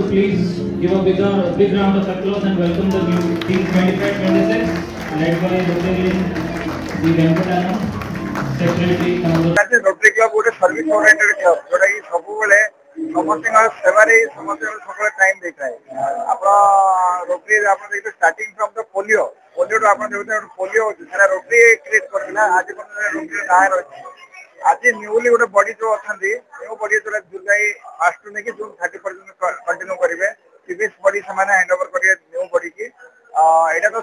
please give a big round of applause and welcome the new team 25-26 led by Rotarian the Venkatanam, Secretary Council. Rotary Club is a service oriented club. जोटा कि सबुबले समस्त सेवारे समस्त सबले time देता है. अपना rotary आपने देखते स्टार्टिंग फ्रॉम द पोलियो तो आपने देखते पोलियो जिसने रोटरी क्रिएट करना आज रोटरी नायर अच्छी आज न्यूली गोटे बॉडी जो अच्छा न्यू बॉडी जो जुलाई 1 टू नहीं जून 30 पर्यटन कंटिन्यू करेंगे प्रीवियस बॉडी से हैंड ओवर करेंगे न्यू बॉडी की यहाँ तो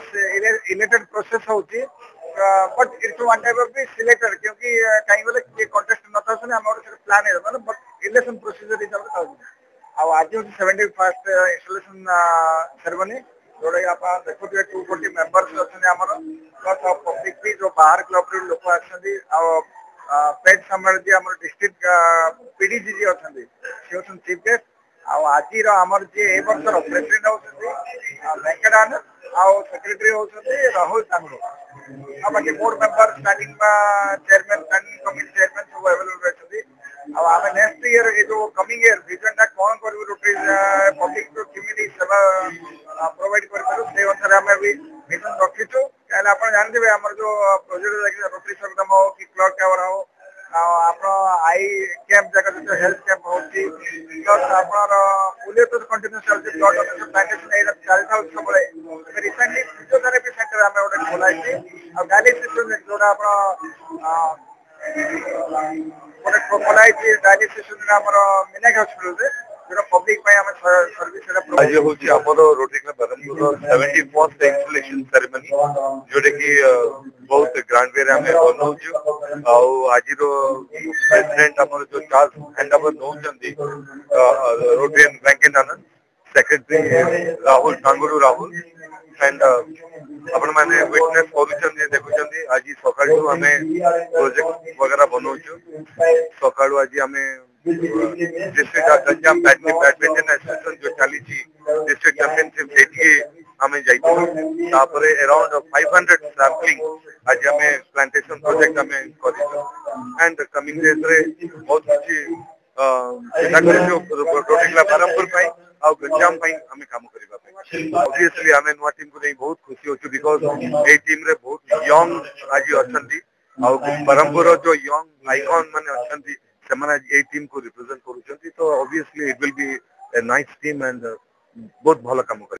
इलेक्टेड प्रोसेस होची but it's one type of selected क्योंकि कहीं बोले कंटेस्ट न था सुने हम प्लान है मतलब बट इलेक्शन प्रोसीजर हिसाब से आज हूँ 71st इंस्टॉलेशन सेरेमनी जोड़ा आप देखुए 240 मेंबर्स अच्छा प्लस पब्लिक भी जो बाहर क्लब लोक आछंती पेट सामर जी आम डिस्ट्रिक्ट पीडीजी जी अच्छा सी हूँ चीफ गेस्ट आज आमर जी ए वर्षर प्रेसिडेंट होती वेंकटानंद सेक्रेटरी होती राहुल तांगड़ो बाकी board member starting chairman standing committee chairman सब अवेलेबल अच्छा आम नेक्स्ट ईयर ये जो कमिंग ईयर विजन टा कौन कर रोटरी पब्लिक को केमी सेवा प्रोवाइड कर अनुसार आम भी विजन रखीचु क्या आप जानते आम जो प्रोजेक्ट रोटरी सर्कम हो कि क्लॉक टावर हो आप आई कैंप जगह जो हेल्थ कैंप हो प्लस आप पोलियो तो कंटिन्यू चलती ब्लड डोनेशन प्लांटेशन चलता सब रिसेंटली फिजियोथेरेपी सेंटर आम गोटे खोलाई डायलिसिस जोड़ा आप खोलाई डायलिसिस मीनाक्षी हॉस्पिटल जो पब्लिक सर्विस आज हूँ आमर Rotary club Berhampur 71st installation ceremony जोटा कि बहुत ग्रांड वे आम बनाऊ आज प्रेसिडेंट आम जो चार्ज हैंड ओवर नौकरी Rotarian Venkatanand secretary Rahul Tangdu Rahul and आपण मैंने विटनेस कर देखुं आज सका आम प्रोजेक्ट वगैरह बनाऊ सका आज आम डिस्ट्रिक्ट गंजाम बैडमिंटन एसोसिएशन जो चली डिस्ट्रिक्ट चैंपियनशिप से आम जापर अराउंड 500 सैम्पलिंग आज आम प्लांटेशन प्रोजेक्ट आम कर एंड कमिंग डेज रे बहुत किसी रोटरी क्लब बरहमपुर गंजाम आम काम करने ऑब्वियसली आम नुआ टीम को नहीं बहुत खुशी होचु बिकॉज ए टीम रे बहुत यंग आज अच्छा बरहमपुर जो यंग आइकन माने अच्छा से टीम को रिप्रेजेंट करुँच तो obviously it will be a nice team and बहुत भल काम कर